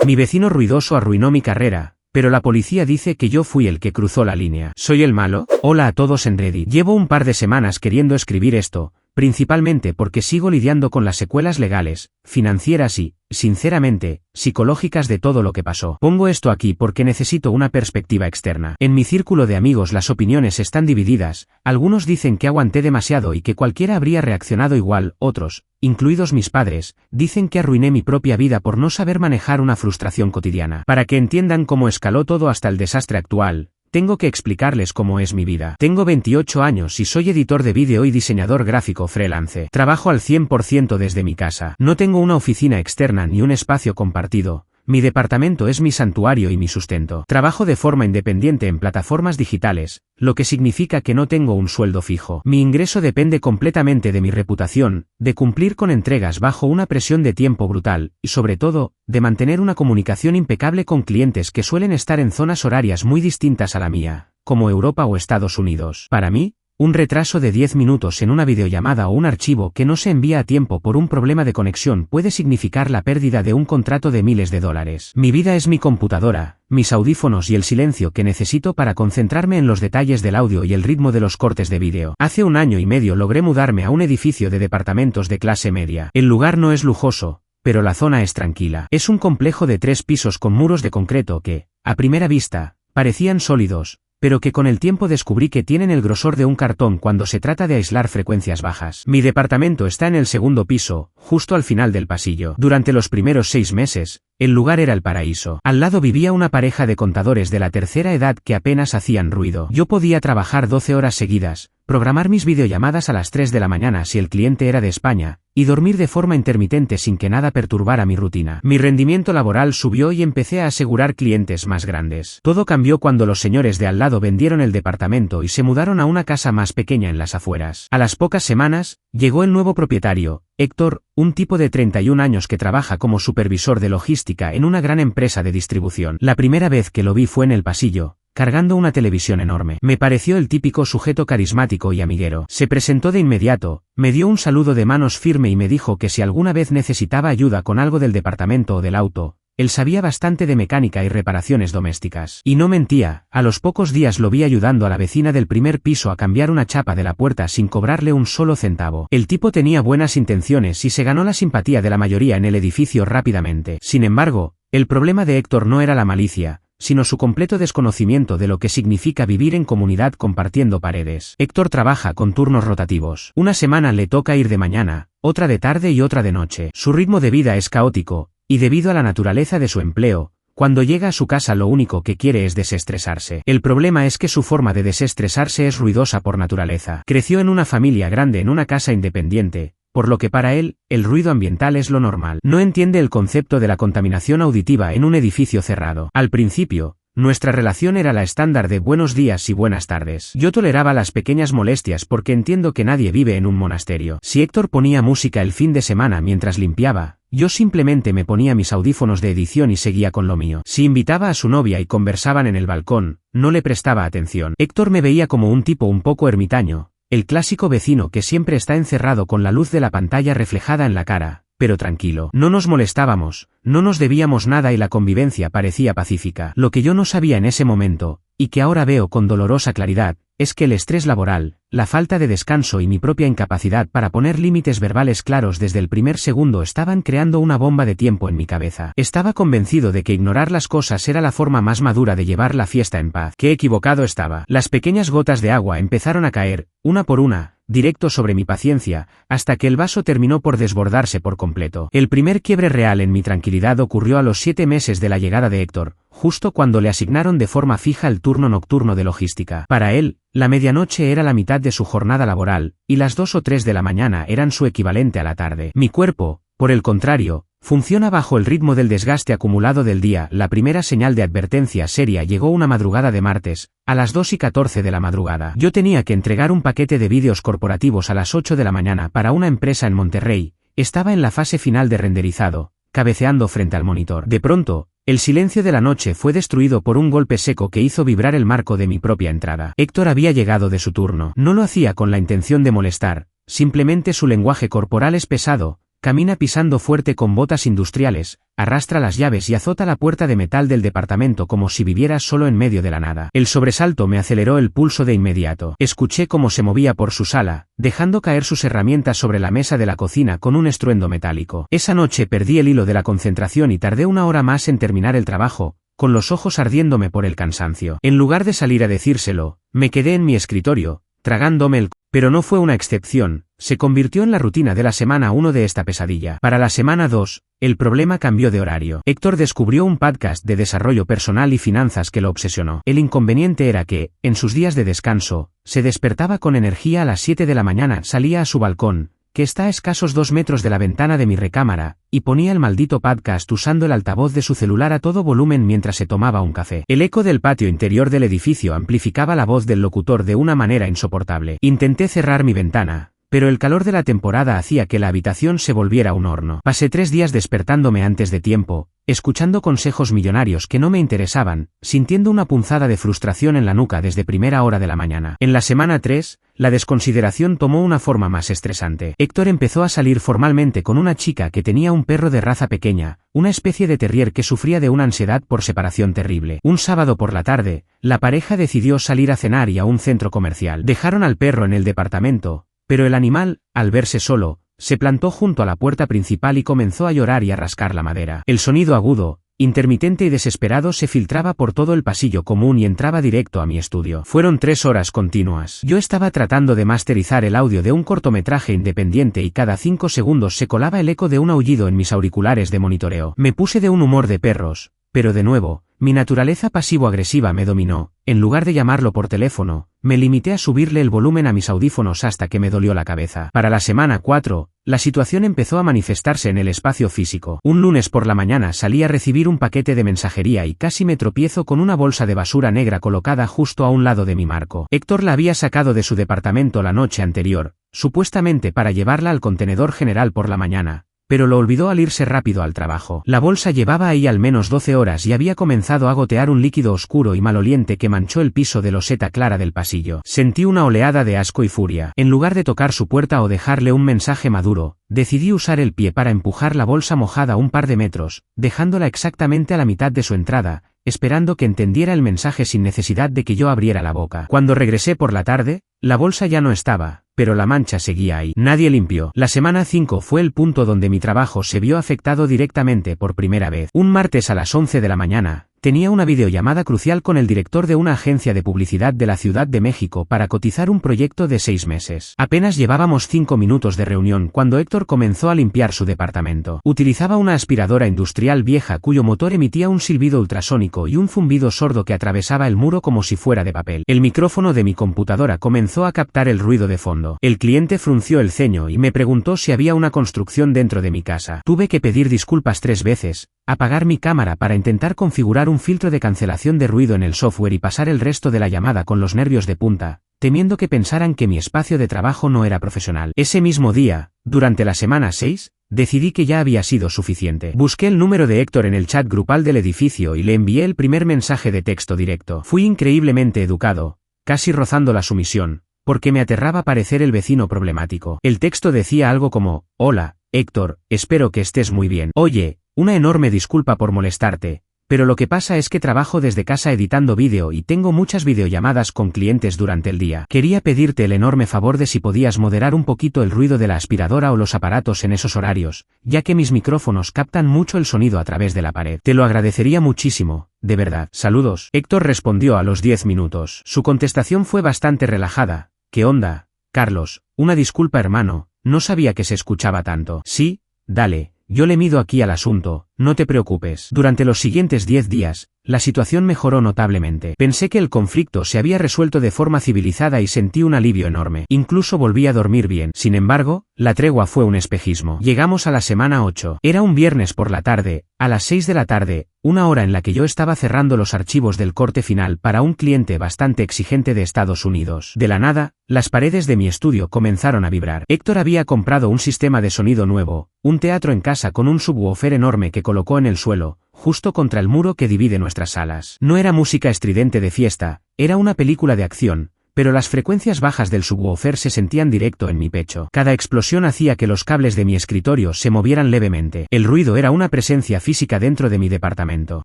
Mi vecino ruidoso arruinó mi carrera, pero la policía dice que yo fui el que cruzó la línea. ¿Soy el malo? Hola a todos en Reddit. Llevo un par de semanas queriendo escribir esto, principalmente porque sigo lidiando con las secuelas legales, financieras y, sinceramente, psicológicas de todo lo que pasó. Pongo esto aquí porque necesito una perspectiva externa. En mi círculo de amigos las opiniones están divididas, algunos dicen que aguanté demasiado y que cualquiera habría reaccionado igual, otros, incluidos mis padres, dicen que arruiné mi propia vida por no saber manejar una frustración cotidiana. Para que entiendan cómo escaló todo hasta el desastre actual, tengo que explicarles cómo es mi vida. Tengo 28 años y soy editor de vídeo y diseñador gráfico freelance. Trabajo al 100% desde mi casa. No tengo una oficina externa ni un espacio compartido. Mi departamento es mi santuario y mi sustento. Trabajo de forma independiente en plataformas digitales, lo que significa que no tengo un sueldo fijo. Mi ingreso depende completamente de mi reputación, de cumplir con entregas bajo una presión de tiempo brutal, y sobre todo, de mantener una comunicación impecable con clientes que suelen estar en zonas horarias muy distintas a la mía, como Europa o Estados Unidos. Para mí, un retraso de 10 minutos en una videollamada o un archivo que no se envía a tiempo por un problema de conexión puede significar la pérdida de un contrato de miles de dólares. Mi vida es mi computadora, mis audífonos y el silencio que necesito para concentrarme en los detalles del audio y el ritmo de los cortes de vídeo. Hace 1 año y medio logré mudarme a un edificio de departamentos de clase media. El lugar no es lujoso, pero la zona es tranquila. Es un complejo de 3 pisos con muros de concreto que, a primera vista, parecían sólidos, pero que con el tiempo descubrí que tienen el grosor de un cartón cuando se trata de aislar frecuencias bajas. Mi departamento está en el 2.º piso, justo al final del pasillo. Durante los primeros 6 meses, el lugar era el paraíso. Al lado vivía una pareja de contadores de la tercera edad que apenas hacían ruido. Yo podía trabajar 12 horas seguidas, programar mis videollamadas a las 3 de la mañana si el cliente era de España, y dormir de forma intermitente sin que nada perturbara mi rutina. Mi rendimiento laboral subió y empecé a asegurar clientes más grandes. Todo cambió cuando los señores de al lado vendieron el departamento y se mudaron a una casa más pequeña en las afueras. A las pocas semanas, llegó el nuevo propietario, Héctor, un tipo de 31 años que trabaja como supervisor de logística en una gran empresa de distribución. La primera vez que lo vi fue en el pasillo, cargando una televisión enorme. Me pareció el típico sujeto carismático y amiguero. Se presentó de inmediato, me dio un saludo de manos firme y me dijo que si alguna vez necesitaba ayuda con algo del departamento o del auto, él sabía bastante de mecánica y reparaciones domésticas. Y no mentía, a los pocos días lo vi ayudando a la vecina del primer piso a cambiar una chapa de la puerta sin cobrarle un solo centavo. El tipo tenía buenas intenciones y se ganó la simpatía de la mayoría en el edificio rápidamente. Sin embargo, el problema de Héctor no era la malicia, sino su completo desconocimiento de lo que significa vivir en comunidad compartiendo paredes. Héctor trabaja con turnos rotativos. Una semana le toca ir de mañana, otra de tarde y otra de noche. Su ritmo de vida es caótico, y debido a la naturaleza de su empleo, cuando llega a su casa lo único que quiere es desestresarse. El problema es que su forma de desestresarse es ruidosa por naturaleza. Creció en una familia grande en una casa independiente, por lo que para él, el ruido ambiental es lo normal. No entiende el concepto de la contaminación auditiva en un edificio cerrado. Al principio, nuestra relación era la estándar de buenos días y buenas tardes. Yo toleraba las pequeñas molestias porque entiendo que nadie vive en un monasterio. Si Héctor ponía música el fin de semana mientras limpiaba, yo simplemente me ponía mis audífonos de edición y seguía con lo mío. Si invitaba a su novia y conversaban en el balcón, no le prestaba atención. Héctor me veía como un tipo un poco ermitaño, el clásico vecino que siempre está encerrado con la luz de la pantalla reflejada en la cara, pero tranquilo. No nos molestábamos, no nos debíamos nada y la convivencia parecía pacífica. Lo que yo no sabía en ese momento, y que ahora veo con dolorosa claridad, es que el estrés laboral, la falta de descanso y mi propia incapacidad para poner límites verbales claros desde el primer segundo estaban creando una bomba de tiempo en mi cabeza. Estaba convencido de que ignorar las cosas era la forma más madura de llevar la fiesta en paz. Qué equivocado estaba. Las pequeñas gotas de agua empezaron a caer, una por una, directo sobre mi paciencia, hasta que el vaso terminó por desbordarse por completo. El primer quiebre real en mi tranquilidad ocurrió a los 7 meses de la llegada de Héctor, justo cuando le asignaron de forma fija el turno nocturno de logística. Para él, la medianoche era la mitad de su jornada laboral, y las 2 o 3 de la mañana eran su equivalente a la tarde. Mi cuerpo, por el contrario, funciona bajo el ritmo del desgaste acumulado del día. La primera señal de advertencia seria llegó una madrugada de martes, a las 2:14 de la madrugada. Yo tenía que entregar un paquete de vídeos corporativos a las 8 de la mañana para una empresa en Monterrey. Estaba en la fase final de renderizado, cabeceando frente al monitor. De pronto, el silencio de la noche fue destruido por un golpe seco que hizo vibrar el marco de mi propia entrada. Héctor había llegado de su turno. No lo hacía con la intención de molestar, simplemente su lenguaje corporal es pesado, camina pisando fuerte con botas industriales, arrastra las llaves y azota la puerta de metal del departamento como si viviera solo en medio de la nada. El sobresalto me aceleró el pulso de inmediato. Escuché cómo se movía por su sala, dejando caer sus herramientas sobre la mesa de la cocina con un estruendo metálico. Esa noche perdí el hilo de la concentración y tardé una hora más en terminar el trabajo, con los ojos ardiéndome por el cansancio. En lugar de salir a decírselo, me quedé en mi escritorio, tragándome el... Pero no fue una excepción, se convirtió en la rutina de la semana 1 de esta pesadilla. Para la semana 2, el problema cambió de horario. Héctor descubrió un podcast de desarrollo personal y finanzas que lo obsesionó. El inconveniente era que, en sus días de descanso, se despertaba con energía a las 7 de la mañana, salía a su balcón, que está a escasos 2 metros de la ventana de mi recámara, y ponía el maldito podcast usando el altavoz de su celular a todo volumen mientras se tomaba un café. El eco del patio interior del edificio amplificaba la voz del locutor de una manera insoportable. Intenté cerrar mi ventana, pero el calor de la temporada hacía que la habitación se volviera un horno. Pasé 3 días despertándome antes de tiempo, escuchando consejos millonarios que no me interesaban, sintiendo una punzada de frustración en la nuca desde primera hora de la mañana. En la semana 3, la desconsideración tomó una forma más estresante. Héctor empezó a salir formalmente con una chica que tenía un perro de raza pequeña, una especie de terrier que sufría de una ansiedad por separación terrible. Un sábado por la tarde, la pareja decidió salir a cenar y a un centro comercial. Dejaron al perro en el departamento, pero el animal, al verse solo, se plantó junto a la puerta principal y comenzó a llorar y a rascar la madera. El sonido agudo, intermitente y desesperado se filtraba por todo el pasillo común y entraba directo a mi estudio. Fueron 3 horas continuas. Yo estaba tratando de masterizar el audio de un cortometraje independiente y cada 5 segundos se colaba el eco de un aullido en mis auriculares de monitoreo. Me puse de un humor de perros, pero de nuevo, mi naturaleza pasivo-agresiva me dominó. En lugar de llamarlo por teléfono, me limité a subirle el volumen a mis audífonos hasta que me dolió la cabeza. Para la semana 4, la situación empezó a manifestarse en el espacio físico. Un lunes por la mañana salí a recibir un paquete de mensajería y casi me tropiezo con una bolsa de basura negra colocada justo a un lado de mi marco. Héctor la había sacado de su departamento la noche anterior, supuestamente para llevarla al contenedor general por la mañana, pero lo olvidó al irse rápido al trabajo. La bolsa llevaba ahí al menos 12 horas y había comenzado a gotear un líquido oscuro y maloliente que manchó el piso de loseta clara del pasillo. Sentí una oleada de asco y furia. En lugar de tocar su puerta o dejarle un mensaje maduro, decidí usar el pie para empujar la bolsa mojada un par de metros, dejándola exactamente a la mitad de su entrada, esperando que entendiera el mensaje sin necesidad de que yo abriera la boca. Cuando regresé por la tarde, la bolsa ya no estaba, pero la mancha seguía ahí. Nadie limpió. La semana 5 fue el punto donde mi trabajo se vio afectado directamente por primera vez. Un martes a las 11 de la mañana, tenía una videollamada crucial con el director de una agencia de publicidad de la Ciudad de México para cotizar un proyecto de 6 meses. Apenas llevábamos 5 minutos de reunión cuando Héctor comenzó a limpiar su departamento. Utilizaba una aspiradora industrial vieja cuyo motor emitía un silbido ultrasónico y un zumbido sordo que atravesaba el muro como si fuera de papel. El micrófono de mi computadora comenzó a captar el ruido de fondo. El cliente frunció el ceño y me preguntó si había una construcción dentro de mi casa. Tuve que pedir disculpas 3 veces, apagar mi cámara para intentar configurar un filtro de cancelación de ruido en el software y pasar el resto de la llamada con los nervios de punta, temiendo que pensaran que mi espacio de trabajo no era profesional. Ese mismo día, durante la semana 6, decidí que ya había sido suficiente. Busqué el número de Héctor en el chat grupal del edificio y le envié el primer mensaje de texto directo. Fui increíblemente educado, casi rozando la sumisión, porque me aterraba parecer el vecino problemático. El texto decía algo como: «Hola, Héctor, espero que estés muy bien. Oye, una enorme disculpa por molestarte, pero lo que pasa es que trabajo desde casa editando vídeo y tengo muchas videollamadas con clientes durante el día. Quería pedirte el enorme favor de si podías moderar un poquito el ruido de la aspiradora o los aparatos en esos horarios, ya que mis micrófonos captan mucho el sonido a través de la pared. Te lo agradecería muchísimo, de verdad. Saludos». Héctor respondió a los 10 minutos. Su contestación fue bastante relajada. «¿Qué onda, Carlos? Una disculpa, hermano, no sabía que se escuchaba tanto». «Sí, dale, yo le mido aquí al asunto, no te preocupes». Durante los siguientes 10 días, la situación mejoró notablemente. Pensé que el conflicto se había resuelto de forma civilizada y sentí un alivio enorme. Incluso volví a dormir bien. Sin embargo, la tregua fue un espejismo. Llegamos a la semana 8. Era un viernes por la tarde, a las 6 de la tarde, una hora en la que yo estaba cerrando los archivos del corte final para un cliente bastante exigente de Estados Unidos. De la nada, las paredes de mi estudio comenzaron a vibrar. Héctor había comprado un sistema de sonido nuevo, un teatro en casa con un subwoofer enorme que colocó en el suelo, justo contra el muro que divide nuestras salas. No era música estridente de fiesta, era una película de acción, pero las frecuencias bajas del subwoofer se sentían directo en mi pecho. Cada explosión hacía que los cables de mi escritorio se movieran levemente. El ruido era una presencia física dentro de mi departamento.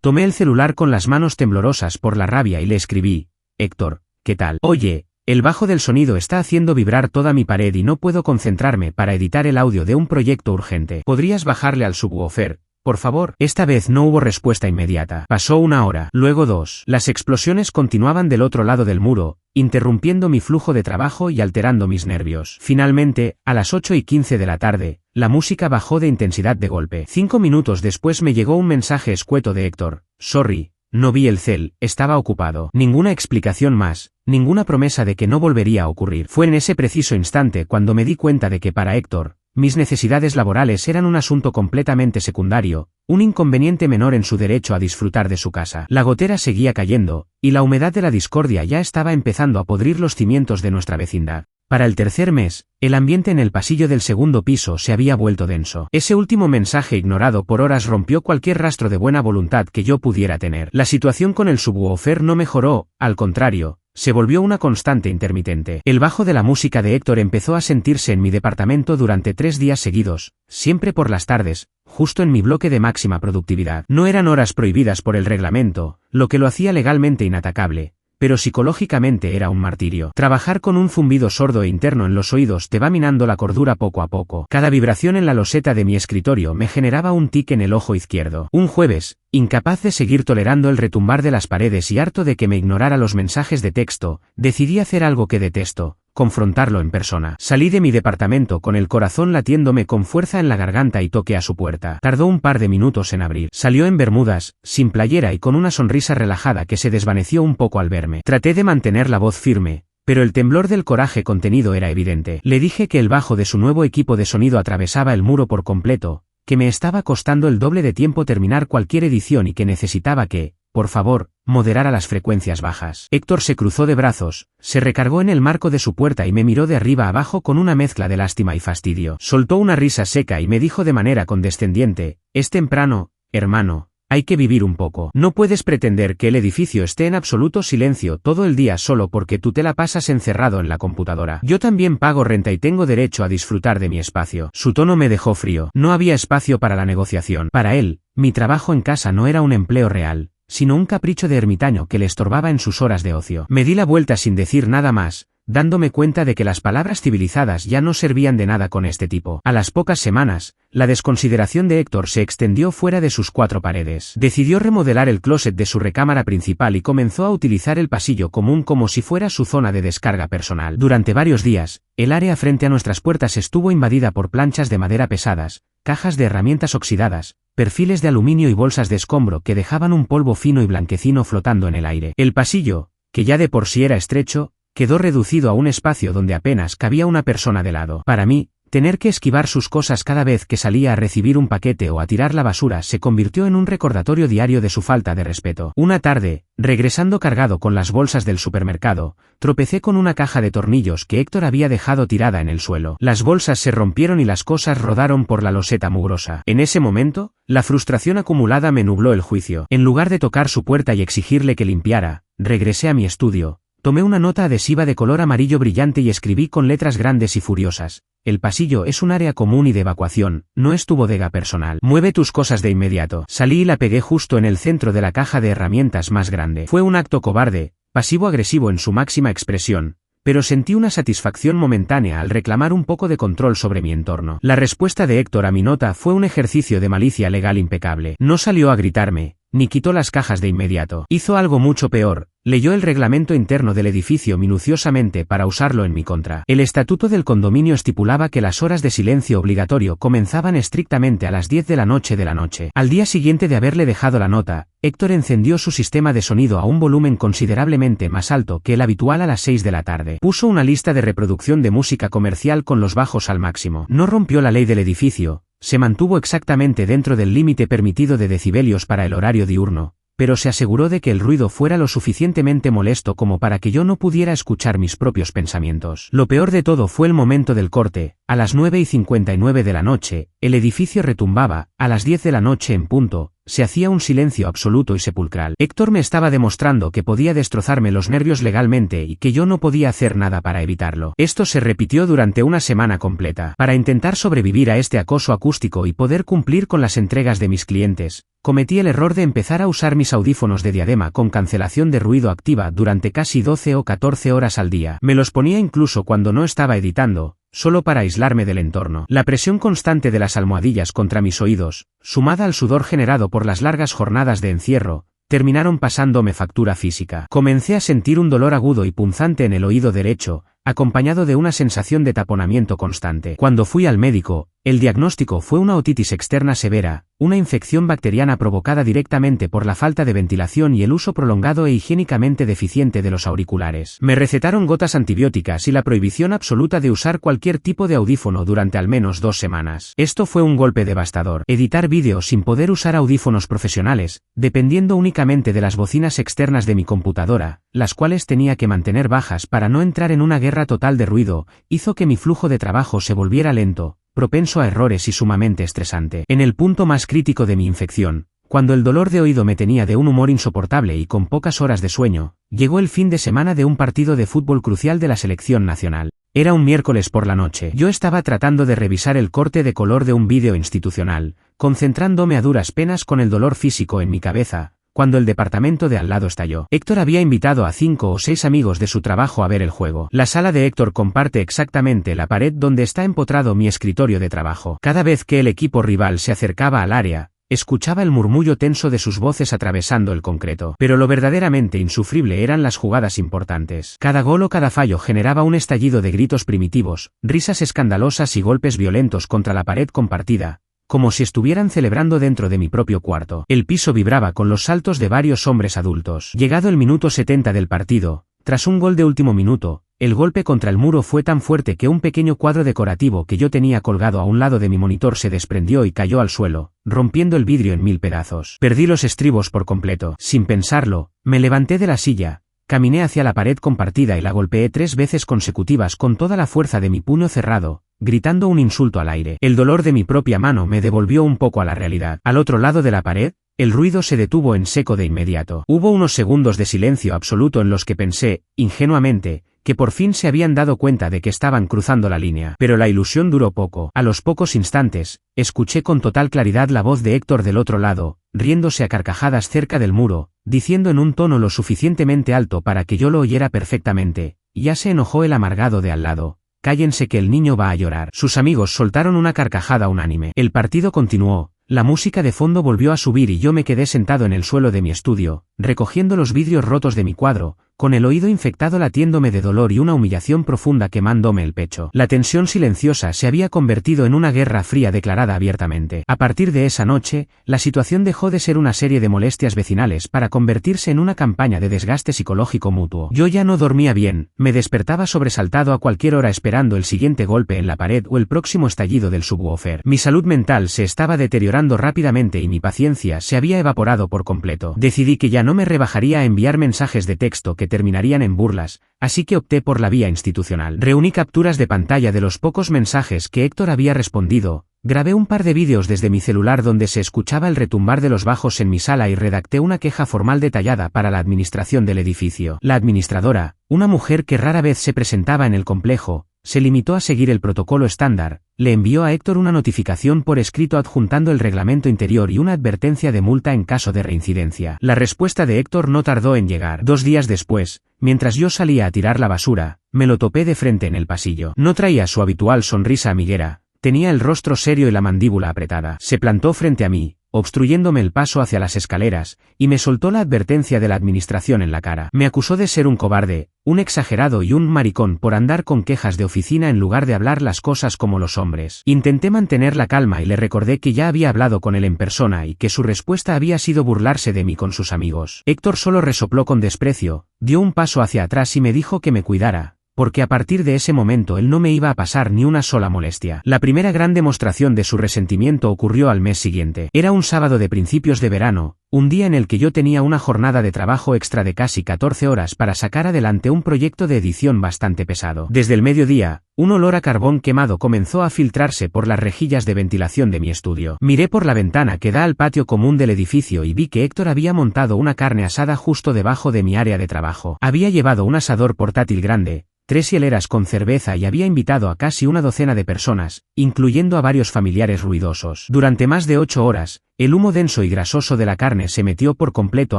Tomé el celular con las manos temblorosas por la rabia y le escribí: Héctor, ¿qué tal? Oye, el bajo del sonido está haciendo vibrar toda mi pared y no puedo concentrarme para editar el audio de un proyecto urgente. ¿Podrías bajarle al subwoofer, por favor? Esta vez no hubo respuesta inmediata. Pasó 1 hora, luego 2. Las explosiones continuaban del otro lado del muro, interrumpiendo mi flujo de trabajo y alterando mis nervios. Finalmente, a las 8:15 de la tarde, la música bajó de intensidad de golpe. 5 minutos después me llegó un mensaje escueto de Héctor: sorry, no vi el cel, estaba ocupado. Ninguna explicación más, ninguna promesa de que no volvería a ocurrir. Fue en ese preciso instante cuando me di cuenta de que para Héctor, mis necesidades laborales eran un asunto completamente secundario, un inconveniente menor en su derecho a disfrutar de su casa. La gotera seguía cayendo, y la humedad de la discordia ya estaba empezando a podrir los cimientos de nuestra vecindad. Para el tercer mes, el ambiente en el pasillo del segundo piso se había vuelto denso. Ese último mensaje ignorado por horas rompió cualquier rastro de buena voluntad que yo pudiera tener. La situación con el subwoofer no mejoró, al contrario, se volvió una constante intermitente. El bajo de la música de Héctor empezó a sentirse en mi departamento durante 3 días seguidos, siempre por las tardes, justo en mi bloque de máxima productividad. No eran horas prohibidas por el reglamento, lo que lo hacía legalmente inatacable, pero psicológicamente era un martirio. Trabajar con un zumbido sordo e interno en los oídos te va minando la cordura poco a poco. Cada vibración en la loseta de mi escritorio me generaba un tic en el ojo izquierdo. Un jueves, incapaz de seguir tolerando el retumbar de las paredes y harto de que me ignorara los mensajes de texto, decidí hacer algo que detesto: confrontarlo en persona. Salí de mi departamento con el corazón latiéndome con fuerza en la garganta y toqué a su puerta. Tardó un par de minutos en abrir. Salió en bermudas, sin playera y con una sonrisa relajada que se desvaneció un poco al verme. Traté de mantener la voz firme, pero el temblor del coraje contenido era evidente. Le dije que el bajo de su nuevo equipo de sonido atravesaba el muro por completo, que me estaba costando el doble de tiempo terminar cualquier edición y que necesitaba que, por favor, moderara las frecuencias bajas. Héctor se cruzó de brazos, se recargó en el marco de su puerta y me miró de arriba abajo con una mezcla de lástima y fastidio. Soltó una risa seca y me dijo de manera condescendiente: es temprano, hermano, hay que vivir un poco. No puedes pretender que el edificio esté en absoluto silencio todo el día solo porque tú te la pasas encerrado en la computadora. Yo también pago renta y tengo derecho a disfrutar de mi espacio. Su tono me dejó frío. No había espacio para la negociación. Para él, mi trabajo en casa no era un empleo real, sino un capricho de ermitaño que le estorbaba en sus horas de ocio. Me di la vuelta sin decir nada más, dándome cuenta de que las palabras civilizadas ya no servían de nada con este tipo. A las pocas semanas, la desconsideración de Héctor se extendió fuera de sus 4 paredes. Decidió remodelar el closet de su recámara principal y comenzó a utilizar el pasillo común como si fuera su zona de descarga personal. Durante varios días, el área frente a nuestras puertas estuvo invadida por planchas de madera pesadas, cajas de herramientas oxidadas, perfiles de aluminio y bolsas de escombro que dejaban un polvo fino y blanquecino flotando en el aire. El pasillo, que ya de por sí era estrecho, quedó reducido a un espacio donde apenas cabía una persona de lado. Para mí, tener que esquivar sus cosas cada vez que salía a recibir un paquete o a tirar la basura se convirtió en un recordatorio diario de su falta de respeto. Una tarde, regresando cargado con las bolsas del supermercado, tropecé con una caja de tornillos que Héctor había dejado tirada en el suelo. Las bolsas se rompieron y las cosas rodaron por la loseta mugrosa. En ese momento, la frustración acumulada me nubló el juicio. En lugar de tocar su puerta y exigirle que limpiara, regresé a mi estudio. Tomé una nota adhesiva de color amarillo brillante y escribí con letras grandes y furiosas: el pasillo es un área común y de evacuación, no es tu bodega personal. Mueve tus cosas de inmediato. Salí y la pegué justo en el centro de la caja de herramientas más grande. Fue un acto cobarde, pasivo-agresivo en su máxima expresión, pero sentí una satisfacción momentánea al reclamar un poco de control sobre mi entorno. La respuesta de Héctor a mi nota fue un ejercicio de malicia legal impecable. No salió a gritarme, ni quitó las cajas de inmediato. Hizo algo mucho peor: leyó el reglamento interno del edificio minuciosamente para usarlo en mi contra. El estatuto del condominio estipulaba que las horas de silencio obligatorio comenzaban estrictamente a las 10 de la noche Al día siguiente de haberle dejado la nota, Héctor encendió su sistema de sonido a un volumen considerablemente más alto que el habitual a las 6 de la tarde. Puso una lista de reproducción de música comercial con los bajos al máximo. No rompió la ley del edificio, se mantuvo exactamente dentro del límite permitido de decibelios para el horario diurno, pero se aseguró de que el ruido fuera lo suficientemente molesto como para que yo no pudiera escuchar mis propios pensamientos. Lo peor de todo fue el momento del corte. A las 9:59 de la noche, el edificio retumbaba. A las 10 de la noche en punto, se hacía un silencio absoluto y sepulcral. Héctor me estaba demostrando que podía destrozarme los nervios legalmente y que yo no podía hacer nada para evitarlo. Esto se repitió durante una semana completa. Para intentar sobrevivir a este acoso acústico y poder cumplir con las entregas de mis clientes, cometí el error de empezar a usar mis audífonos de diadema con cancelación de ruido activa durante casi 12 o 14 horas al día. Me los ponía incluso cuando no estaba editando, solo para aislarme del entorno. La presión constante de las almohadillas contra mis oídos, sumada al sudor generado por las largas jornadas de encierro, terminaron pasándome factura física. Comencé a sentir un dolor agudo y punzante en el oído derecho, acompañado de una sensación de taponamiento constante. Cuando fui al médico, el diagnóstico fue una otitis externa severa, una infección bacteriana provocada directamente por la falta de ventilación y el uso prolongado e higiénicamente deficiente de los auriculares. Me recetaron gotas antibióticas y la prohibición absoluta de usar cualquier tipo de audífono durante al menos 2 semanas. Esto fue un golpe devastador. Editar vídeos sin poder usar audífonos profesionales, dependiendo únicamente de las bocinas externas de mi computadora, las cuales tenía que mantener bajas para no entrar en una guerra total de ruido, hizo que mi flujo de trabajo se volviera lento, propenso a errores y sumamente estresante. En el punto más crítico de mi infección, cuando el dolor de oído me tenía de un humor insoportable y con pocas horas de sueño, llegó el fin de semana de un partido de fútbol crucial de la selección nacional. Era un miércoles por la noche. Yo estaba tratando de revisar el corte de color de un vídeo institucional, concentrándome a duras penas con el dolor físico en mi cabeza, cuando el departamento de al lado estalló. Héctor había invitado a 5 o 6 amigos de su trabajo a ver el juego. La sala de Héctor comparte exactamente la pared donde está empotrado mi escritorio de trabajo. Cada vez que el equipo rival se acercaba al área, escuchaba el murmullo tenso de sus voces atravesando el concreto. Pero lo verdaderamente insufrible eran las jugadas importantes. Cada gol o cada fallo generaba un estallido de gritos primitivos, risas escandalosas y golpes violentos contra la pared compartida, como si estuvieran celebrando dentro de mi propio cuarto. El piso vibraba con los saltos de varios hombres adultos. Llegado el minuto 70 del partido, tras un gol de último minuto, el golpe contra el muro fue tan fuerte que un pequeño cuadro decorativo que yo tenía colgado a un lado de mi monitor se desprendió y cayó al suelo, rompiendo el vidrio en 1000 pedazos. Perdí los estribos por completo. Sin pensarlo, me levanté de la silla, caminé hacia la pared compartida y la golpeé 3 veces consecutivas con toda la fuerza de mi puño cerrado, gritando un insulto al aire. El dolor de mi propia mano me devolvió un poco a la realidad. Al otro lado de la pared, el ruido se detuvo en seco de inmediato. Hubo unos segundos de silencio absoluto en los que pensé, ingenuamente, que por fin se habían dado cuenta de que estaban cruzando la línea. Pero la ilusión duró poco. A los pocos instantes, escuché con total claridad la voz de Héctor del otro lado, riéndose a carcajadas cerca del muro, diciendo en un tono lo suficientemente alto para que yo lo oyera perfectamente: ya se enojó el amargado de al lado. Cállense que el niño va a llorar. Sus amigos soltaron una carcajada unánime. El partido continuó, la música de fondo volvió a subir y yo me quedé sentado en el suelo de mi estudio, recogiendo los vidrios rotos de mi cuadro, con el oído infectado latiéndome de dolor y una humillación profunda quemándome el pecho. La tensión silenciosa se había convertido en una guerra fría declarada abiertamente. A partir de esa noche, la situación dejó de ser una serie de molestias vecinales para convertirse en una campaña de desgaste psicológico mutuo. Yo ya no dormía bien, me despertaba sobresaltado a cualquier hora esperando el siguiente golpe en la pared o el próximo estallido del subwoofer. Mi salud mental se estaba deteriorando rápidamente y mi paciencia se había evaporado por completo. Decidí que ya no me rebajaría a enviar mensajes de texto que terminarían en burlas, así que opté por la vía institucional. Reuní capturas de pantalla de los pocos mensajes que Héctor había respondido, grabé un par de vídeos desde mi celular donde se escuchaba el retumbar de los bajos en mi sala y redacté una queja formal detallada para la administración del edificio. La administradora, una mujer que rara vez se presentaba en el complejo, se limitó a seguir el protocolo estándar, le envió a Héctor una notificación por escrito adjuntando el reglamento interior y una advertencia de multa en caso de reincidencia. La respuesta de Héctor no tardó en llegar. 2 días después, mientras yo salía a tirar la basura, me lo topé de frente en el pasillo. No traía su habitual sonrisa amiguera, tenía el rostro serio y la mandíbula apretada. Se plantó frente a mí, obstruyéndome el paso hacia las escaleras, y me soltó la advertencia de la administración en la cara. Me acusó de ser un cobarde, un exagerado y un maricón por andar con quejas de oficina en lugar de hablar las cosas como los hombres. Intenté mantener la calma y le recordé que ya había hablado con él en persona y que su respuesta había sido burlarse de mí con sus amigos. Héctor solo resopló con desprecio, dio un paso hacia atrás y me dijo que me cuidara, porque a partir de ese momento él no me iba a pasar ni una sola molestia. La primera gran demostración de su resentimiento ocurrió al mes siguiente. Era un sábado de principios de verano, un día en el que yo tenía una jornada de trabajo extra de casi 14 horas para sacar adelante un proyecto de edición bastante pesado. Desde el mediodía, un olor a carbón quemado comenzó a filtrarse por las rejillas de ventilación de mi estudio. Miré por la ventana que da al patio común del edificio y vi que Héctor había montado una carne asada justo debajo de mi área de trabajo. Había llevado un asador portátil grande, 3 hieleras con cerveza y había invitado a casi una docena de personas, incluyendo a varios familiares ruidosos. Durante más de 8 horas, el humo denso y grasoso de la carne se metió por completo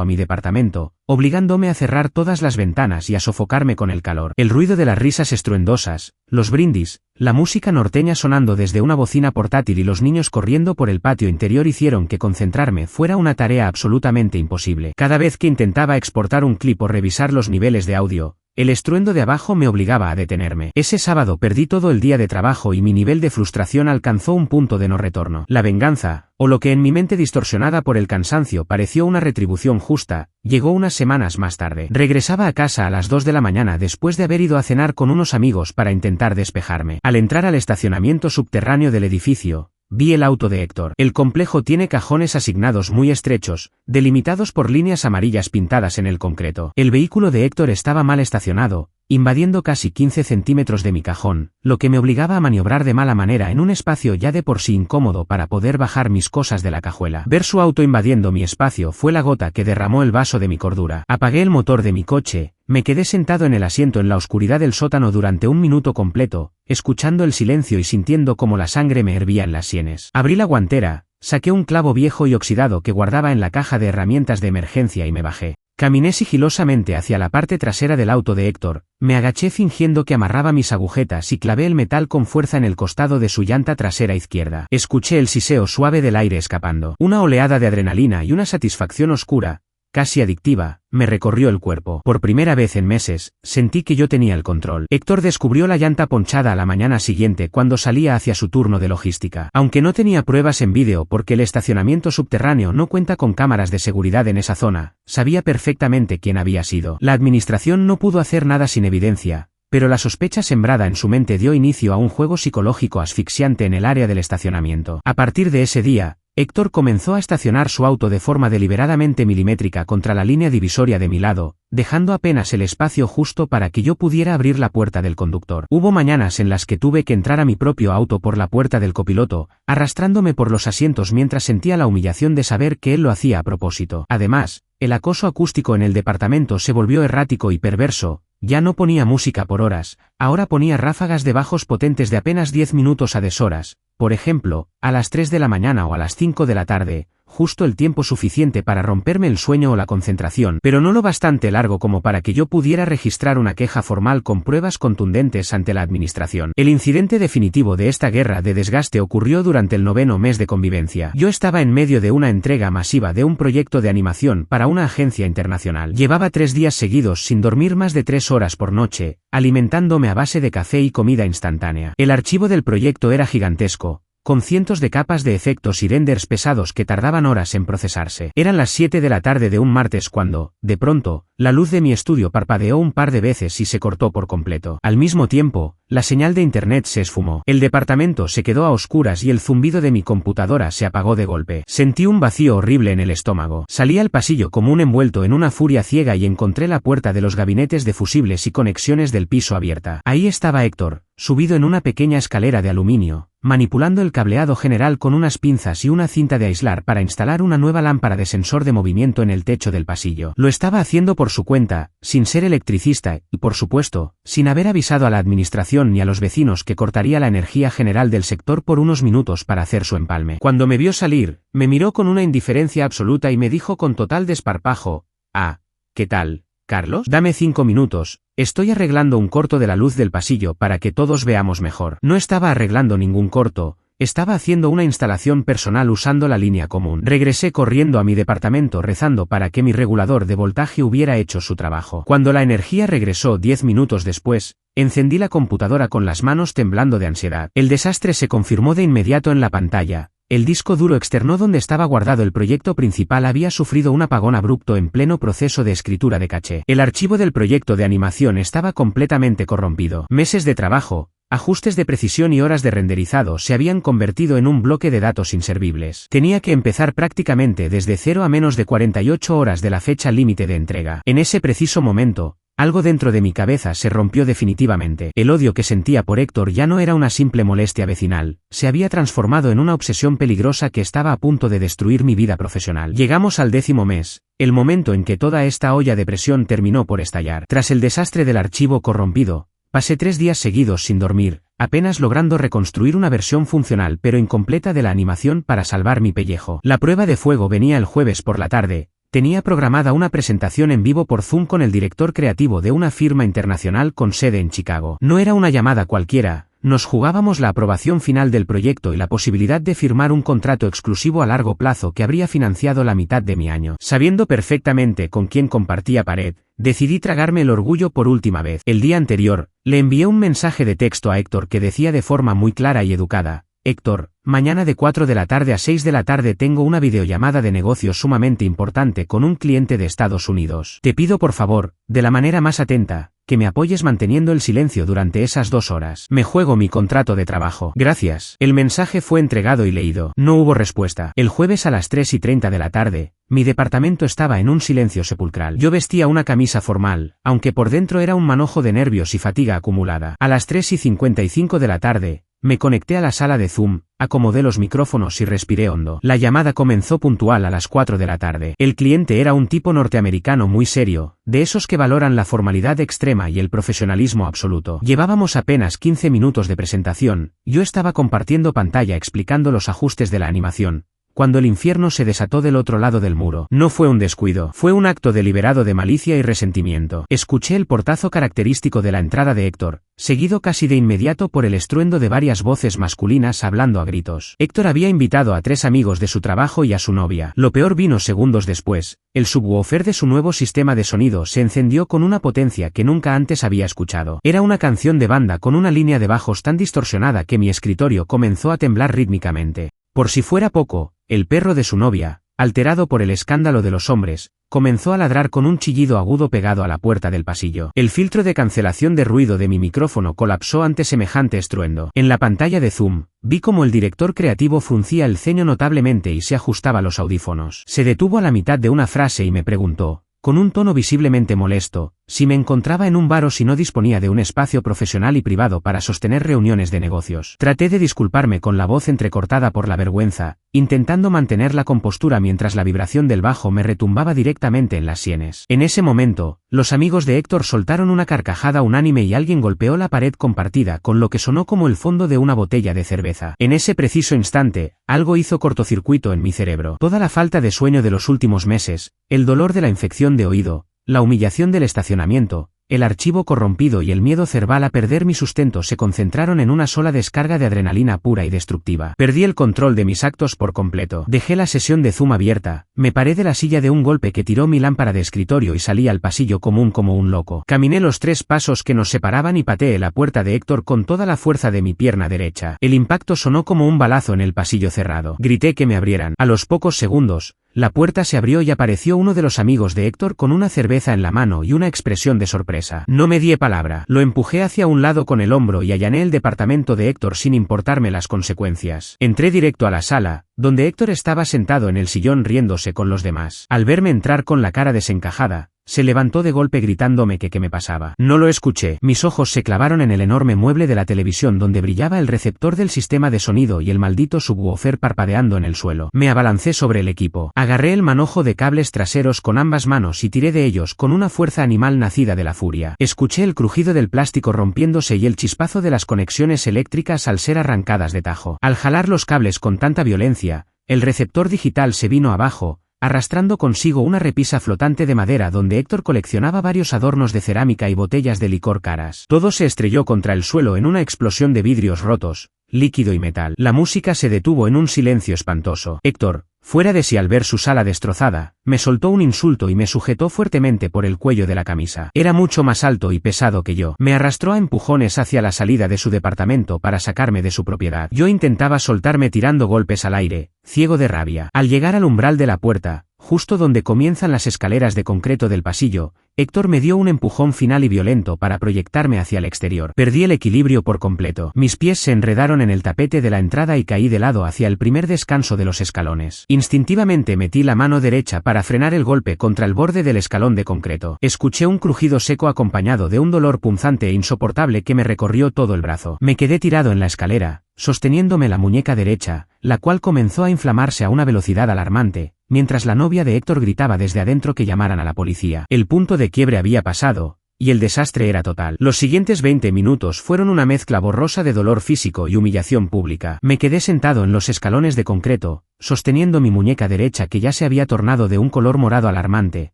a mi departamento, obligándome a cerrar todas las ventanas y a sofocarme con el calor. El ruido de las risas estruendosas, los brindis, la música norteña sonando desde una bocina portátil y los niños corriendo por el patio interior hicieron que concentrarme fuera una tarea absolutamente imposible. Cada vez que intentaba exportar un clip o revisar los niveles de audio, el estruendo de abajo me obligaba a detenerme. Ese sábado perdí todo el día de trabajo y mi nivel de frustración alcanzó un punto de no retorno. La venganza, o lo que en mi mente distorsionada por el cansancio pareció una retribución justa, llegó unas semanas más tarde. Regresaba a casa a las 2 de la mañana después de haber ido a cenar con unos amigos para intentar despejarme. Al entrar al estacionamiento subterráneo del edificio, vi el auto de Héctor. El complejo tiene cajones asignados muy estrechos, delimitados por líneas amarillas pintadas en el concreto. El vehículo de Héctor estaba mal estacionado, invadiendo casi 15 centímetros de mi cajón, lo que me obligaba a maniobrar de mala manera en un espacio ya de por sí incómodo para poder bajar mis cosas de la cajuela. Ver su auto invadiendo mi espacio fue la gota que derramó el vaso de mi cordura. Apagué el motor de mi coche, me quedé sentado en el asiento en la oscuridad del sótano durante un minuto completo, escuchando el silencio y sintiendo cómo la sangre me hervía en las sienes. Abrí la guantera, saqué un clavo viejo y oxidado que guardaba en la caja de herramientas de emergencia y me bajé. Caminé sigilosamente hacia la parte trasera del auto de Héctor, me agaché fingiendo que amarraba mis agujetas y clavé el metal con fuerza en el costado de su llanta trasera izquierda. Escuché el siseo suave del aire escapando. Una oleada de adrenalina y una satisfacción oscura, casi adictiva, me recorrió el cuerpo. Por primera vez en meses, sentí que yo tenía el control. Héctor descubrió la llanta ponchada a la mañana siguiente cuando salía hacia su turno de logística. Aunque no tenía pruebas en vídeo porque el estacionamiento subterráneo no cuenta con cámaras de seguridad en esa zona, sabía perfectamente quién había sido. La administración no pudo hacer nada sin evidencia, pero la sospecha sembrada en su mente dio inicio a un juego psicológico asfixiante en el área del estacionamiento. A partir de ese día, Héctor comenzó a estacionar su auto de forma deliberadamente milimétrica contra la línea divisoria de mi lado, dejando apenas el espacio justo para que yo pudiera abrir la puerta del conductor. Hubo mañanas en las que tuve que entrar a mi propio auto por la puerta del copiloto, arrastrándome por los asientos mientras sentía la humillación de saber que él lo hacía a propósito. Además, el acoso acústico en el departamento se volvió errático y perverso. Ya no ponía música por horas, ahora ponía ráfagas de bajos potentes de apenas 10 minutos a deshoras, por ejemplo, a las 3 de la mañana o a las 5 de la tarde, justo el tiempo suficiente para romperme el sueño o la concentración, pero no lo bastante largo como para que yo pudiera registrar una queja formal con pruebas contundentes ante la administración. El incidente definitivo de esta guerra de desgaste ocurrió durante el 9º mes de convivencia. Yo estaba en medio de una entrega masiva de un proyecto de animación para una agencia internacional. Llevaba 3 días seguidos sin dormir más de 3 horas por noche, alimentándome a base de café y comida instantánea. El archivo del proyecto era gigantesco, con cientos de capas de efectos y renders pesados que tardaban horas en procesarse. Eran las 7 de la tarde de un martes cuando, de pronto, la luz de mi estudio parpadeó un par de veces y se cortó por completo. Al mismo tiempo, la señal de internet se esfumó. El departamento se quedó a oscuras y el zumbido de mi computadora se apagó de golpe. Sentí un vacío horrible en el estómago. Salí al pasillo como un envuelto en una furia ciega y encontré la puerta de los gabinetes de fusibles y conexiones del piso abierta. Ahí estaba Héctor, subido en una pequeña escalera de aluminio, manipulando el cableado general con unas pinzas y una cinta de aislar para instalar una nueva lámpara de sensor de movimiento en el techo del pasillo. Lo estaba haciendo por su cuenta, sin ser electricista y, por supuesto, sin haber avisado a la administración ni a los vecinos que cortaría la energía general del sector por unos minutos para hacer su empalme. Cuando me vio salir, me miró con una indiferencia absoluta y me dijo con total desparpajo: «Ah, ¿qué tal, Carlos? Dame 5 minutos, estoy arreglando un corto de la luz del pasillo para que todos veamos mejor». No estaba arreglando ningún corto, estaba haciendo una instalación personal usando la línea común. Regresé corriendo a mi departamento rezando para que mi regulador de voltaje hubiera hecho su trabajo. Cuando la energía regresó 10 minutos después, encendí la computadora con las manos temblando de ansiedad. El desastre se confirmó de inmediato en la pantalla. El disco duro externo donde estaba guardado el proyecto principal había sufrido un apagón abrupto en pleno proceso de escritura de caché. El archivo del proyecto de animación estaba completamente corrompido. Meses de trabajo, ajustes de precisión y horas de renderizado se habían convertido en un bloque de datos inservibles. Tenía que empezar prácticamente desde cero a menos de 48 horas de la fecha límite de entrega. En ese preciso momento, algo dentro de mi cabeza se rompió definitivamente. El odio que sentía por Héctor ya no era una simple molestia vecinal, se había transformado en una obsesión peligrosa que estaba a punto de destruir mi vida profesional. Llegamos al 10º mes, el momento en que toda esta olla de presión terminó por estallar. Tras el desastre del archivo corrompido, pasé 3 días seguidos sin dormir, apenas logrando reconstruir una versión funcional pero incompleta de la animación para salvar mi pellejo. La prueba de fuego venía el jueves por la tarde. Tenía programada una presentación en vivo por Zoom con el director creativo de una firma internacional con sede en Chicago. No era una llamada cualquiera, nos jugábamos la aprobación final del proyecto y la posibilidad de firmar un contrato exclusivo a largo plazo que habría financiado la mitad de mi año. Sabiendo perfectamente con quién compartía pared, decidí tragarme el orgullo por última vez. El día anterior, le envié un mensaje de texto a Héctor que decía de forma muy clara y educada: Héctor, mañana de 4 de la tarde a 6 de la tarde tengo una videollamada de negocios sumamente importante con un cliente de Estados Unidos. Te pido por favor, de la manera más atenta, que me apoyes manteniendo el silencio durante esas 2 horas. Me juego mi contrato de trabajo. Gracias. El mensaje fue entregado y leído. No hubo respuesta. El jueves a las 3:30 de la tarde, mi departamento estaba en un silencio sepulcral. Yo vestía una camisa formal, aunque por dentro era un manojo de nervios y fatiga acumulada. A las 3:55 de la tarde, me conecté a la sala de Zoom, acomodé los micrófonos y respiré hondo. La llamada comenzó puntual a las 4 de la tarde. El cliente era un tipo norteamericano muy serio, de esos que valoran la formalidad extrema y el profesionalismo absoluto. Llevábamos apenas 15 minutos de presentación, yo estaba compartiendo pantalla explicando los ajustes de la animación, cuando el infierno se desató del otro lado del muro. No fue un descuido, fue un acto deliberado de malicia y resentimiento. Escuché el portazo característico de la entrada de Héctor, seguido casi de inmediato por el estruendo de varias voces masculinas hablando a gritos. Héctor había invitado a 3 amigos de su trabajo y a su novia. Lo peor vino segundos después. El subwoofer de su nuevo sistema de sonido se encendió con una potencia que nunca antes había escuchado. Era una canción de banda con una línea de bajos tan distorsionada que mi escritorio comenzó a temblar rítmicamente. Por si fuera poco, el perro de su novia, alterado por el escándalo de los hombres, comenzó a ladrar con un chillido agudo pegado a la puerta del pasillo. El filtro de cancelación de ruido de mi micrófono colapsó ante semejante estruendo. En la pantalla de Zoom, vi como el director creativo fruncía el ceño notablemente y se ajustaba los audífonos. Se detuvo a la mitad de una frase y me preguntó, con un tono visiblemente molesto, si me encontraba en un bar o si no disponía de un espacio profesional y privado para sostener reuniones de negocios. Traté de disculparme con la voz entrecortada por la vergüenza, intentando mantener la compostura mientras la vibración del bajo me retumbaba directamente en las sienes. En ese momento, los amigos de Héctor soltaron una carcajada unánime y alguien golpeó la pared compartida con lo que sonó como el fondo de una botella de cerveza. En ese preciso instante, algo hizo cortocircuito en mi cerebro. Toda la falta de sueño de los últimos meses, el dolor de la infección de oído, la humillación del estacionamiento, el archivo corrompido y el miedo cerval a perder mi sustento se concentraron en una sola descarga de adrenalina pura y destructiva. Perdí el control de mis actos por completo. Dejé la sesión de Zoom abierta, me paré de la silla de un golpe que tiró mi lámpara de escritorio y salí al pasillo común como un loco. Caminé los 3 pasos que nos separaban y pateé la puerta de Héctor con toda la fuerza de mi pierna derecha. El impacto sonó como un balazo en el pasillo cerrado. Grité que me abrieran. A los pocos segundos, la puerta se abrió y apareció uno de los amigos de Héctor con una cerveza en la mano y una expresión de sorpresa. No me di palabra. Lo empujé hacia un lado con el hombro y allané el departamento de Héctor sin importarme las consecuencias. Entré directo a la sala, donde Héctor estaba sentado en el sillón riéndose con los demás. Al verme entrar con la cara desencajada, se levantó de golpe gritándome que qué me pasaba. No lo escuché. Mis ojos se clavaron en el enorme mueble de la televisión donde brillaba el receptor del sistema de sonido y el maldito subwoofer parpadeando en el suelo. Me abalancé sobre el equipo. Agarré el manojo de cables traseros con ambas manos y tiré de ellos con una fuerza animal nacida de la furia. Escuché el crujido del plástico rompiéndose y el chispazo de las conexiones eléctricas al ser arrancadas de tajo. Al jalar los cables con tanta violencia, el receptor digital se vino abajo, arrastrando consigo una repisa flotante de madera donde Héctor coleccionaba varios adornos de cerámica y botellas de licor caras. Todo se estrelló contra el suelo en una explosión de vidrios rotos, líquido y metal. La música se detuvo en un silencio espantoso. Héctor, fuera de sí al ver su sala destrozada, me soltó un insulto y me sujetó fuertemente por el cuello de la camisa. Era mucho más alto y pesado que yo. Me arrastró a empujones hacia la salida de su departamento para sacarme de su propiedad. Yo intentaba soltarme tirando golpes al aire, ciego de rabia. Al llegar al umbral de la puerta, justo donde comienzan las escaleras de concreto del pasillo, Héctor me dio un empujón final y violento para proyectarme hacia el exterior. Perdí el equilibrio por completo. Mis pies se enredaron en el tapete de la entrada y caí de lado hacia el primer descanso de los escalones. Instintivamente metí la mano derecha para frenar el golpe contra el borde del escalón de concreto. Escuché un crujido seco acompañado de un dolor punzante e insoportable que me recorrió todo el brazo. Me quedé tirado en la escalera, sosteniéndome la muñeca derecha, la cual comenzó a inflamarse a una velocidad alarmante, mientras la novia de Héctor gritaba desde adentro que llamaran a la policía. El punto de quiebre había pasado, y el desastre era total. Los siguientes 20 minutos fueron una mezcla borrosa de dolor físico y humillación pública. Me quedé sentado en los escalones de concreto, sosteniendo mi muñeca derecha que ya se había tornado de un color morado alarmante,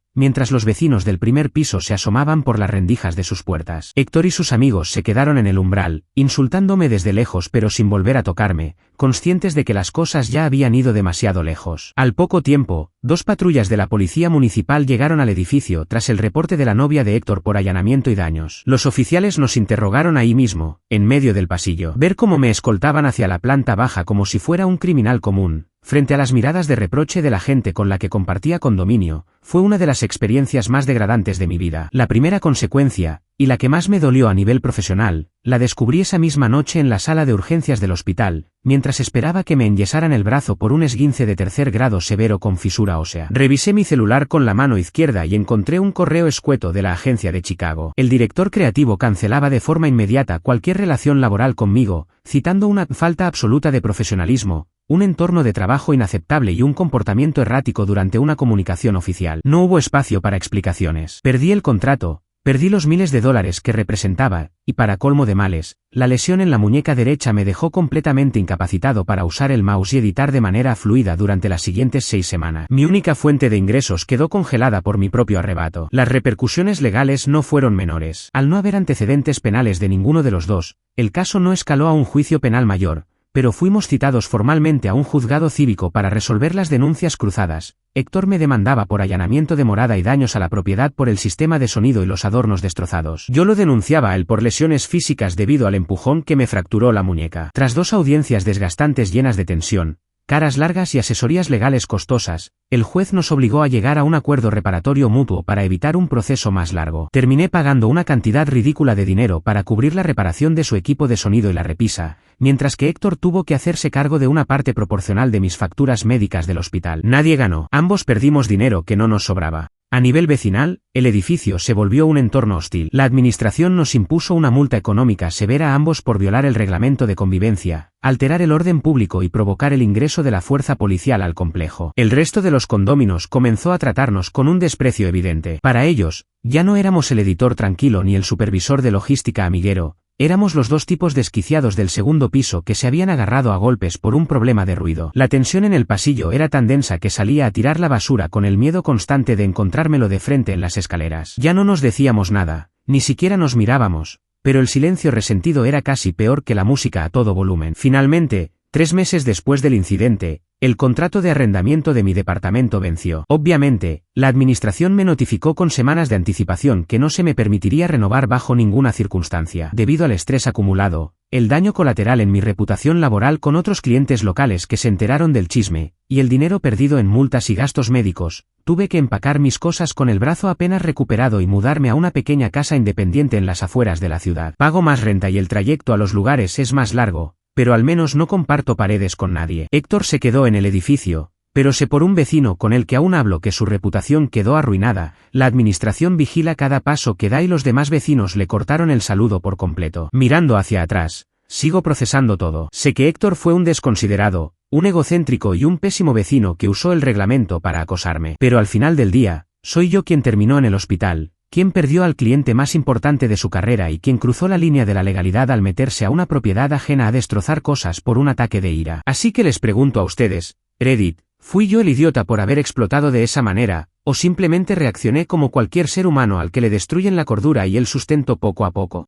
mientras los vecinos del primer piso se asomaban por las rendijas de sus puertas. Héctor y sus amigos se quedaron en el umbral, insultándome desde lejos pero sin volver a tocarme, conscientes de que las cosas ya habían ido demasiado lejos. Al poco tiempo, 2 patrullas de la policía municipal llegaron al edificio tras el reporte de la novia de Héctor por allanamiento y daños. Los oficiales nos interrogaron ahí mismo, en medio del pasillo. Ver cómo me escoltaban hacia la planta baja como si fuera un criminal común, frente a las miradas de reproche de la gente con la que compartía condominio, fue una de las experiencias más degradantes de mi vida. La primera consecuencia, y la que más me dolió a nivel profesional, la descubrí esa misma noche en la sala de urgencias del hospital, mientras esperaba que me enyesaran el brazo por un esguince de 3er grado severo con fisura ósea. Revisé mi celular con la mano izquierda y encontré un correo escueto de la agencia de Chicago. El director creativo cancelaba de forma inmediata cualquier relación laboral conmigo, citando una falta absoluta de profesionalismo, un entorno de trabajo inaceptable y un comportamiento errático durante una comunicación oficial. No hubo espacio para explicaciones. Perdí el contrato, perdí los miles de dólares que representaba, y para colmo de males, la lesión en la muñeca derecha me dejó completamente incapacitado para usar el mouse y editar de manera fluida durante las siguientes 6 semanas. Mi única fuente de ingresos quedó congelada por mi propio arrebato. Las repercusiones legales no fueron menores. Al no haber antecedentes penales de ninguno de los dos, el caso no escaló a un juicio penal mayor, pero fuimos citados formalmente a un juzgado cívico para resolver las denuncias cruzadas. Héctor me demandaba por allanamiento de morada y daños a la propiedad por el sistema de sonido y los adornos destrozados. Yo lo denunciaba a él por lesiones físicas debido al empujón que me fracturó la muñeca. Tras 2 audiencias desgastantes llenas de tensión, caras largas y asesorías legales costosas, el juez nos obligó a llegar a un acuerdo reparatorio mutuo para evitar un proceso más largo. Terminé pagando una cantidad ridícula de dinero para cubrir la reparación de su equipo de sonido y la repisa, mientras que Héctor tuvo que hacerse cargo de una parte proporcional de mis facturas médicas del hospital. Nadie ganó. Ambos perdimos dinero que no nos sobraba. A nivel vecinal, el edificio se volvió un entorno hostil. La administración nos impuso una multa económica severa a ambos por violar el reglamento de convivencia, alterar el orden público y provocar el ingreso de la fuerza policial al complejo. El resto de los condóminos comenzó a tratarnos con un desprecio evidente. Para ellos, ya no éramos el editor tranquilo ni el supervisor de logística amiguero, éramos los 2 tipos desquiciados del segundo piso que se habían agarrado a golpes por un problema de ruido. La tensión en el pasillo era tan densa que salía a tirar la basura con el miedo constante de encontrármelo de frente en las escaleras. Ya no nos decíamos nada, ni siquiera nos mirábamos, pero el silencio resentido era casi peor que la música a todo volumen. Finalmente, 3 meses después del incidente, el contrato de arrendamiento de mi departamento venció. Obviamente, la administración me notificó con semanas de anticipación que no se me permitiría renovar bajo ninguna circunstancia. Debido al estrés acumulado, el daño colateral en mi reputación laboral con otros clientes locales que se enteraron del chisme, y el dinero perdido en multas y gastos médicos, tuve que empacar mis cosas con el brazo apenas recuperado y mudarme a una pequeña casa independiente en las afueras de la ciudad. Pago más renta y el trayecto a los lugares es más largo, pero al menos no comparto paredes con nadie. Héctor se quedó en el edificio, pero sé por un vecino con el que aún hablo que su reputación quedó arruinada. La administración vigila cada paso que da y los demás vecinos le cortaron el saludo por completo. Mirando hacia atrás, sigo procesando todo. Sé que Héctor fue un desconsiderado, un egocéntrico y un pésimo vecino que usó el reglamento para acosarme. Pero al final del día, soy yo quien terminó en el hospital, quien perdió al cliente más importante de su carrera y quien cruzó la línea de la legalidad al meterse a una propiedad ajena a destrozar cosas por un ataque de ira. Así que les pregunto a ustedes, Reddit, ¿fui yo el idiota por haber explotado de esa manera, o simplemente reaccioné como cualquier ser humano al que le destruyen la cordura y el sustento poco a poco?